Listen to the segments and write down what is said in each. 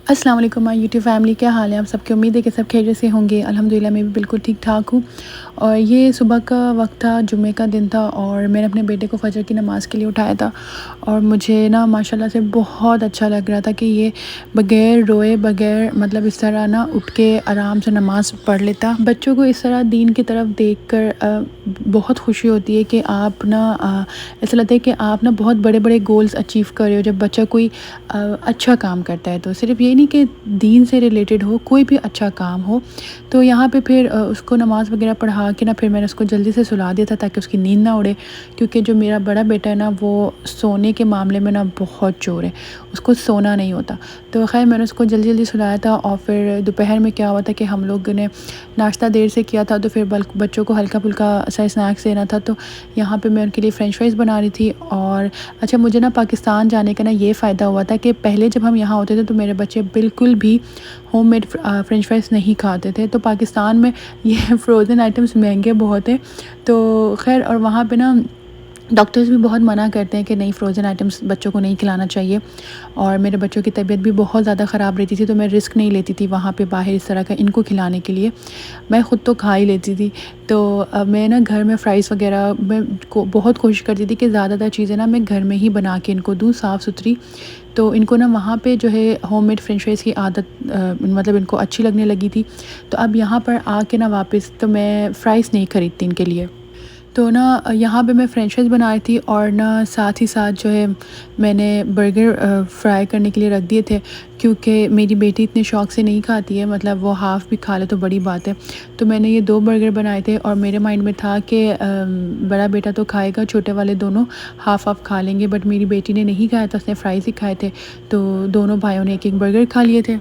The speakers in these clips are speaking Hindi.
अस्सलाम वालेकुम माय यूट्यूब फैमिली, क्या हाल है आप सबकी। उम्मीद है कि सब खैरियत से होंगे। अल्हम्दुलिल्लाह मैं भी बिल्कुल ठीक ठाक हूँ। और ये सुबह का वक्त था, जुम्मे का दिन था और मैंने अपने बेटे को फ़जर की नमाज़ के लिए उठाया था। और मुझे ना माशाल्लाह से बहुत अच्छा लग रहा था कि ये बग़ैर रोए, बग़ैर मतलब इस तरह ना उठ के आराम से नमाज़ पढ़ लेता। बच्चों को इस तरह दीन की तरफ देख कर बहुत खुशी होती है कि आप ना ऐसा लगता है कि आप ना बहुत बड़े बड़े गोल्स अचीव कर रहे हो जब बच्चा कोई अच्छा काम करता है। तो सिर्फ़ ये नहीं कि दीन से रिलेटेड हो, कोई भी अच्छा काम हो। तो यहाँ पे फिर उसको नमाज़ वगैरह पढ़ा के ना फिर मैंने उसको जल्दी से सुला दिया था ताकि उसकी नींद ना उड़े। क्योंकि जो मेरा बड़ा बेटा है ना, वो सोने के मामले में ना बहुत चोर है, उसको सोना नहीं होता। तो ख़ैर मैंने उसको जल्दी जल्दी सुलाया था। और फिर दोपहर में क्या हुआ था कि हम लोग ने नाश्ता देर से किया था, तो फिर बच्चों को हल्का फुल्का सा स्नैक्स देना था। तो यहाँ पे मैं उनके लिए फ़्रेंच फ्राइज़ बना रही थी। और अच्छा, मुझे ना पाकिस्तान जाने का ना ये फ़ायदा हुआ था कि पहले जब हम यहाँ होते थे तो मेरे बच्चे बिल्कुल भी होममेड फ़्रेंच फ्राइज़ नहीं खाते थे। तो पाकिस्तान में ये फ़्रोज़न आइटम्स महंगे बहुत हैं। तो ख़ैर, और वहाँ पे ना डॉक्टर्स भी बहुत मना करते हैं कि नहीं, फ़्रोज़न आइटम्स बच्चों को नहीं खिलाना चाहिए। और मेरे बच्चों की तबीयत भी बहुत ज़्यादा ख़राब रहती थी, तो मैं रिस्क नहीं लेती थी वहाँ पे बाहर इस तरह का इनको खिलाने के लिए। मैं ख़ुद तो खा ही लेती थी। तो मैं ना घर में फ़्राइज़ वग़ैरह मैं को बहुत कोशिश करती थी कि ज़्यादातर चीज़ें ना मैं घर में ही बना के इनको दूँ साफ़ सुथरी। तो इनको ना वहाँ पे जो है होममेड फ़्रेंच फ्राइज़ की आदत मतलब इनको अच्छी लगने लगी थी। तो अब यहाँ पर आके ना वापस तो मैं फ़्राइज़ नहीं खरीदती इनके लिए। तो ना यहाँ पे मैं फ़्रेंच फ्राइज़ बना रही थी और ना साथ ही साथ जो है मैंने बर्गर फ्राई करने के लिए रख दिए थे। क्योंकि मेरी बेटी इतने शौक़ से नहीं खाती है, मतलब वो हाफ़ भी खा ले तो बड़ी बात है। तो मैंने ये 2 बर्गर बनाए थे और मेरे माइंड में था कि बड़ा बेटा तो खाएगा, छोटे वाले दोनों हाफ़-हाफ़ खा लेंगे। बट मेरी बेटी ने नहीं खाया था, उसने फ्राइज़ ही खाए थे। तो दोनों भाइयों ने एक-एक बर्गर खा लिए थे।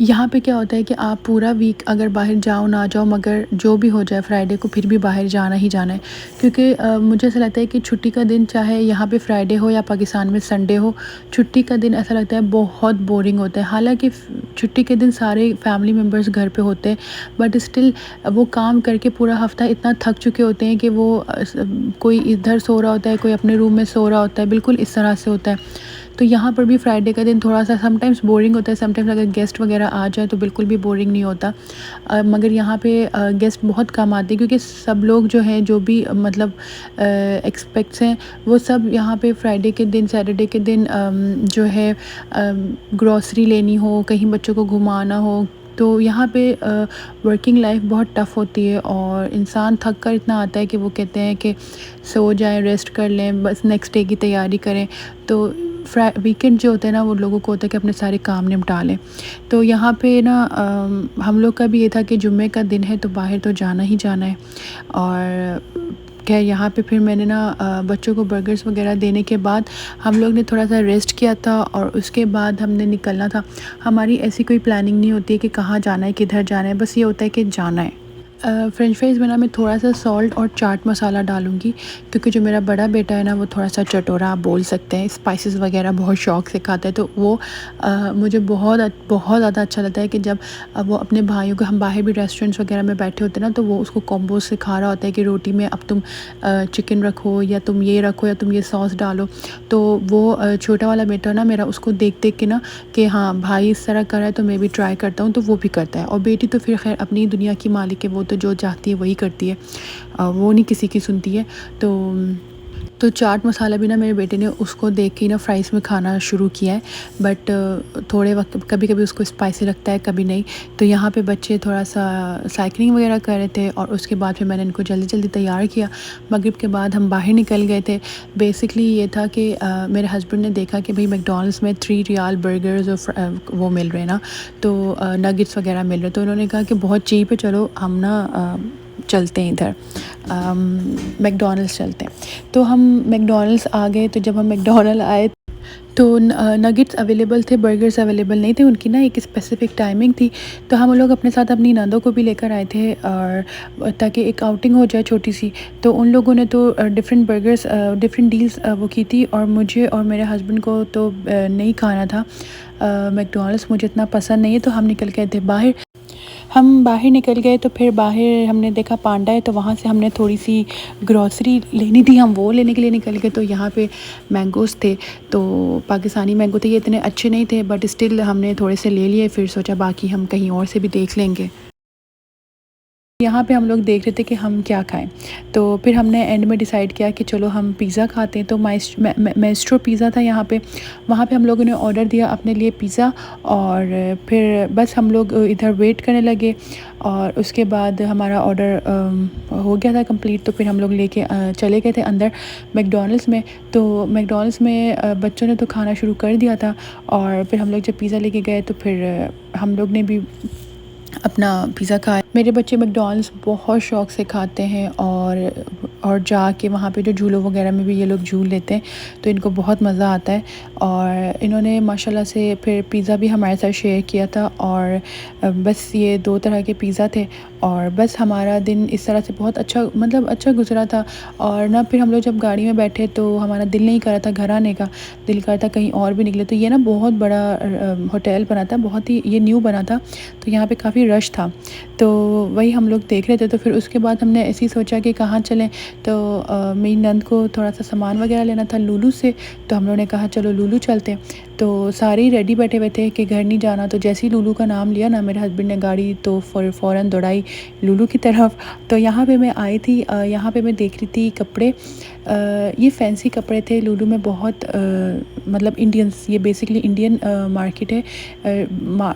यहाँ पे क्या होता है कि आप पूरा वीक अगर बाहर जाओ ना जाओ, मगर जो भी हो जाए फ्राइडे को फिर भी बाहर जाना ही जाना है। क्योंकि मुझे ऐसा लगता है कि छुट्टी का दिन, चाहे यहाँ पे फ्राइडे हो या पाकिस्तान में संडे हो, छुट्टी का दिन ऐसा लगता है बहुत बोरिंग होता है। हालांकि छुट्टी के दिन सारे फैमिली मेम्बर्स घर पे होते हैं, बट स्टिल वो काम करके पूरा हफ्ता इतना थक चुके होते हैं कि वो कोई इधर सो रहा होता है, कोई अपने रूम में सो रहा होता है, बिल्कुल इस तरह से होता है। तो यहाँ पर भी फ्राइडे का दिन थोड़ा सा समटाइम्स बोरिंग होता है। समटाइम्स अगर गेस्ट वगैरह आ जाए तो बिल्कुल भी बोरिंग नहीं होता। मगर यहाँ पे गेस्ट बहुत कम आते हैं क्योंकि सब लोग जो हैं, जो भी मतलब एक्सपेक्ट्स हैं, वो सब यहाँ पे फ्राइडे के दिन, सैटरडे के दिन जो है ग्रॉसरी लेनी हो, कहीं बच्चों को घुमाना हो। तो यहाँ पे वर्किंग लाइफ बहुत टफ़ होती है और इंसान थक कर इतना आता है कि वो कहते हैं कि सो जाएं, रेस्ट कर लें, बस नेक्स्ट डे की तैयारी करें। तो वीकेंड जो होता है ना, वो लोगों को होता है कि अपने सारे काम निपटा लें। तो यहाँ पे ना हम लोग का भी ये था कि जुम्मे का दिन है तो बाहर तो जाना ही जाना है। और खैर यहाँ पे फिर मैंने ना बच्चों को बर्गर्स वगैरह देने के बाद हम लोग ने थोड़ा सा रेस्ट किया था और उसके बाद हमने निकलना था। हमारी ऐसी कोई प्लानिंग नहीं होती है कि कहाँ जाना है, किधर जाना है, बस ये होता है कि जाना है। फ़्रेंच फ्राइज़ में ना मैं थोड़ा सा सॉल्ट और चाट मसाला डालूँगी, क्योंकि जो मेरा बड़ा बेटा है ना, वो थोड़ा सा चटोरा आप बोल सकते हैं, स्पाइसेस वगैरह बहुत शौक़ से खाता है। तो वो मुझे बहुत ज़्यादा अच्छा लगता है कि जब वो अपने भाइयों को, हम बाहर भी रेस्टोरेंट्स वगैरह में बैठे होते हैं ना, तो वो उसको कॉम्बो सिखा रहा होता है कि रोटी में अब तुम चिकन रखो या तुम ये रखो या तुम ये सॉस डालो। तो वो छोटा वाला बेटा ना मेरा, उसको देख देख के ना कि हाँ भाई इस तरह कर रहा है तो मैं भी ट्राई करता हूँ, तो वो भी करता है। और बेटी तो फिर खैर अपनी दुनिया की मालिक है, वो तो जो चाहती है वही करती है, वो नहीं किसी की सुनती है। तो चाट मसाला भी ना मेरे बेटे ने उसको देख के ना फ्राइज़ में खाना शुरू किया है। बट थोड़े वक्त कभी कभी उसको स्पाइसी लगता है, कभी नहीं। तो यहाँ पे बच्चे थोड़ा सा साइकिलिंग वगैरह कर रहे थे और उसके बाद फिर मैंने इनको जल्दी जल्दी तैयार किया। मगरिब के बाद हम बाहर निकल गए थे। बेसिकली ये था कि मेरे हस्बैंड ने देखा कि भाई मैकडॉनल्ड्स में 3 रियाल बर्गर्स और वो मिल रहे हैं ना, तो नगेट्स वगैरह मिल रहे। तो उन्होंने कहा कि बहुत चीप है, चलो हम ना चलते हैं इधर, मैकडॉनल्ड्स चलते हैं। तो हम मैकडॉनल्ड्स आ गए। तो जब हम मैकडॉनल्ड आए तो नगेट्स अवेलेबल थे, बर्गर्स अवेलेबल नहीं थे। उनकी ना एक स्पेसिफ़िक टाइमिंग थी। तो हम लोग अपने साथ अपनी नंदों को भी लेकर आए थे, और ताकि एक आउटिंग हो जाए छोटी सी। तो उन लोगों ने तो डिफरेंट बर्गर्स, डिफरेंट डील्स वो की थी, और मुझे और मेरे हस्बैंड को तो नहीं खाना था मैकडॉनल्ड्स, मुझे इतना पसंद नहीं है। तो हम निकल गए थे बाहर। हम बाहर निकल गए तो फिर बाहर हमने देखा पांडा है, तो वहाँ से हमने थोड़ी सी ग्रॉसरी लेनी थी, हम वो लेने के लिए निकल गए। तो यहाँ पे मैंगोज़ थे, तो पाकिस्तानी मैंगो थे, ये इतने अच्छे नहीं थे बट स्टिल हमने थोड़े से ले लिए, फिर सोचा बाकी हम कहीं और से भी देख लेंगे। यहाँ पे हम लोग देख रहे थे कि हम क्या खाएं, तो फिर हमने एंड में डिसाइड किया कि चलो हम पिज़्ज़ा खाते हैं। तो माइस्ट्रो पिज़्ज़ा था यहाँ पे, वहाँ पे हम लोगों ने ऑर्डर दिया अपने लिए पिज़्ज़ा, और फिर बस हम लोग इधर वेट करने लगे, और उसके बाद हमारा ऑर्डर हो गया था कंप्लीट। तो फिर हम लोग लेके चले गए थे अंदर मैकडॉनल्ड्स में। तो मैकडॉनल्ड्स में बच्चों ने तो खाना शुरू कर दिया था, और फिर हम लोग जब पिज़्ज़ा लेके गए तो फिर हम लोग ने भी अपना पिज़्ज़ा खाया। मेरे बच्चे मैकडॉनल्ड्स बहुत शौक़ से खाते हैं, और जाके वहाँ पे जो झूलों वगैरह में भी ये लोग झूल लेते हैं, तो इनको बहुत मज़ा आता है। और इन्होंने माशाल्लाह से फिर पिज़्ज़ा भी हमारे साथ शेयर किया था, और बस ये 2 तरह के पिज़्ज़ा थे, और बस हमारा दिन इस तरह से बहुत अच्छा, मतलब अच्छा गुज़रा था। और ना फिर हम लोग जब गाड़ी में बैठे तो हमारा दिल नहीं कर रहा था घर आने का, दिल कर रहा था कहीं और भी निकले। तो ये ना बहुत बड़ा होटल बना था, बहुत ही ये न्यू बना था, तो यहाँ पे काफ़ी रश था। तो वही हम लोग देख रहे थे। तो फिर उसके बाद हमने ऐसे ही सोचा कि कहाँ चलें, तो मेरी नंद को थोड़ा सा सामान वगैरह लेना था लुलु से, तो हम लोगों ने कहा चलो लुलु चलते हैं। तो सारे ही रेडी बैठे हुए थे कि घर नहीं जाना। तो जैसे ही लुलु का नाम लिया ना, मेरे हस्बैंड ने गाड़ी तो फ़ौरन दौड़ाई लुलु की तरफ। तो यहाँ पे मैं आई थी, यहाँ पे मैं देख रही थी कपड़े, ये फैंसी कपड़े थे लुलु में बहुत, मतलब इंडियंस, ये बेसिकली इंडियन मार्केट है,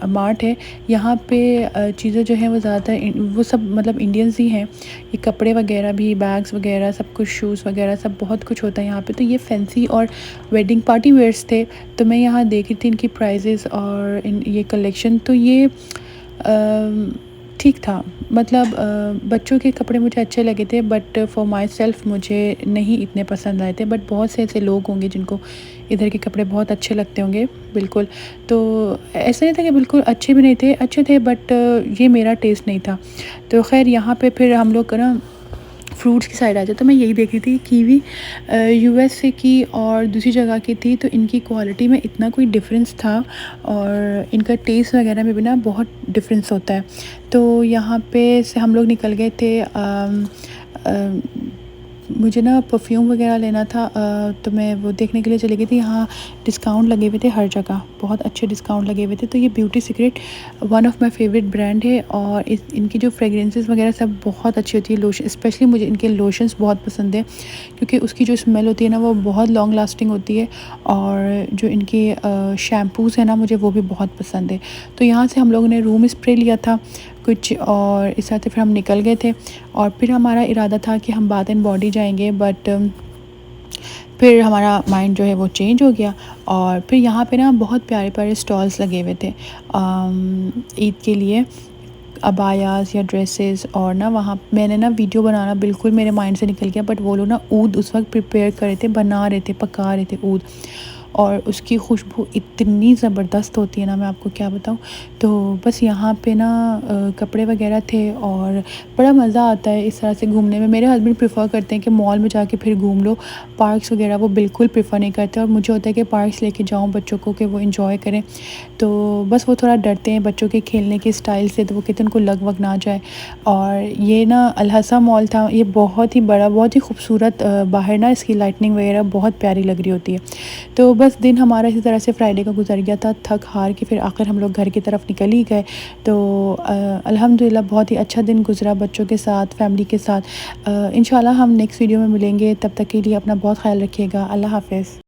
मार्ट है। यहाँ पे चीज़ें जो हैं वो ज़्यादातर वो सब मतलब इंडियंस ही हैं। ये कपड़े वगैरह भी, बैग्स वगैरह सब कुछ, शूज़ वगैरह सब बहुत कुछ होता है यहाँ पे। तो ये फैंसी और वेडिंग पार्टी वेयर्स थे। तो मैं यहाँ देख रही थी इनकी प्राइजेज़ और ये कलेक्शन। तो ये ठीक था, मतलब बच्चों के कपड़े मुझे अच्छे लगे थे, बट फॉर माई सेल्फ़ मुझे नहीं इतने पसंद आए थे। बट बहुत से ऐसे लोग होंगे जिनको इधर के कपड़े बहुत अच्छे लगते होंगे, बिल्कुल। तो ऐसा नहीं था कि बिल्कुल अच्छे भी नहीं थे, अच्छे थे, बट ये मेरा टेस्ट नहीं था। तो ख़ैर यहाँ पे फिर हम लोग ना फ्रूट्स की साइड आ जाए, तो मैं यही देख रही थी कीवी यूएसए की और दूसरी जगह की थी। तो इनकी क्वालिटी में इतना कोई डिफरेंस था, और इनका टेस्ट वगैरह में भी ना बहुत डिफरेंस होता है। तो यहाँ पे से हम लोग निकल गए थे। मुझे ना परफ्यूम वगैरह लेना था, तो मैं वो देखने के लिए चली गई थी। यहाँ डिस्काउंट लगे हुए थे हर जगह, बहुत अच्छे डिस्काउंट लगे हुए थे। तो ये beauty secret one of my favourite brand है, और इनकी जो फ्रेगरेंसेस वगैरह सब बहुत अच्छी होती है। लोशन स्पेशली मुझे इनके लोशंस बहुत पसंद है, क्योंकि उसकी जो स्मेल होती है ना वो बहुत लॉन्ग लास्टिंग होती है। और जो इनके शैम्पूज़ हैं ना, मुझे वो भी बहुत पसंद है। तो यहाँ से हम लोगों ने रूम स्प्रे लिया था कुछ, और इस तरह से फिर हम निकल गए थे। और फिर हमारा इरादा था कि हम बाथ एंड बॉडी जाएंगे, बट फिर हमारा माइंड जो है वो चेंज हो गया। और फिर यहाँ पे ना बहुत प्यारे प्यारे स्टॉल्स लगे हुए थे ईद के लिए, अबायास या ड्रेसेस। और ना वहाँ मैंने ना वीडियो बनाना बिल्कुल मेरे माइंड से निकल गया, बट वो लोग ना ऊद उस वक्त प्रिपेयर कर रहे थे, बना रहे थे, पका रहे थे ऊद, और उसकी खुशबू इतनी ज़बरदस्त होती है ना, मैं आपको क्या बताऊँ। तो बस यहाँ पे ना कपड़े वगैरह थे, और बड़ा मज़ा आता है इस तरह से घूमने में। मेरे हस्बैंड प्रेफर करते हैं कि मॉल में जाके फिर घूम लो, पार्क्स वगैरह वो बिल्कुल प्रेफर नहीं करते। और मुझे होता है कि पार्क्स लेके जाऊँ बच्चों को कि वो इंजॉय करें। तो बस वो थोड़ा डरते हैं बच्चों के खेलने के स्टाइल से, तो वो कहते हैं उनको लग वग ना जाए। और ये ना अल-हसा मॉल था, ये बहुत ही बड़ा, बहुत ही खूबसूरत, बाहर ना इसकी लाइटनिंग वगैरह बहुत प्यारी लग रही होती है। तो बस दिन हमारा इसी तरह से फ्राइडे का गुजर गया था, थक हार के फिर आखिर हम लोग घर की तरफ निकल ही गए। तो अल्हम्दुलिल्लाह बहुत ही अच्छा दिन गुजरा बच्चों के साथ, फैमिली के साथ। इंशाल्लाह हम नेक्स्ट वीडियो में मिलेंगे, तब तक के लिए अपना बहुत ख्याल रखिएगा। अल्लाह हाफ़िज़।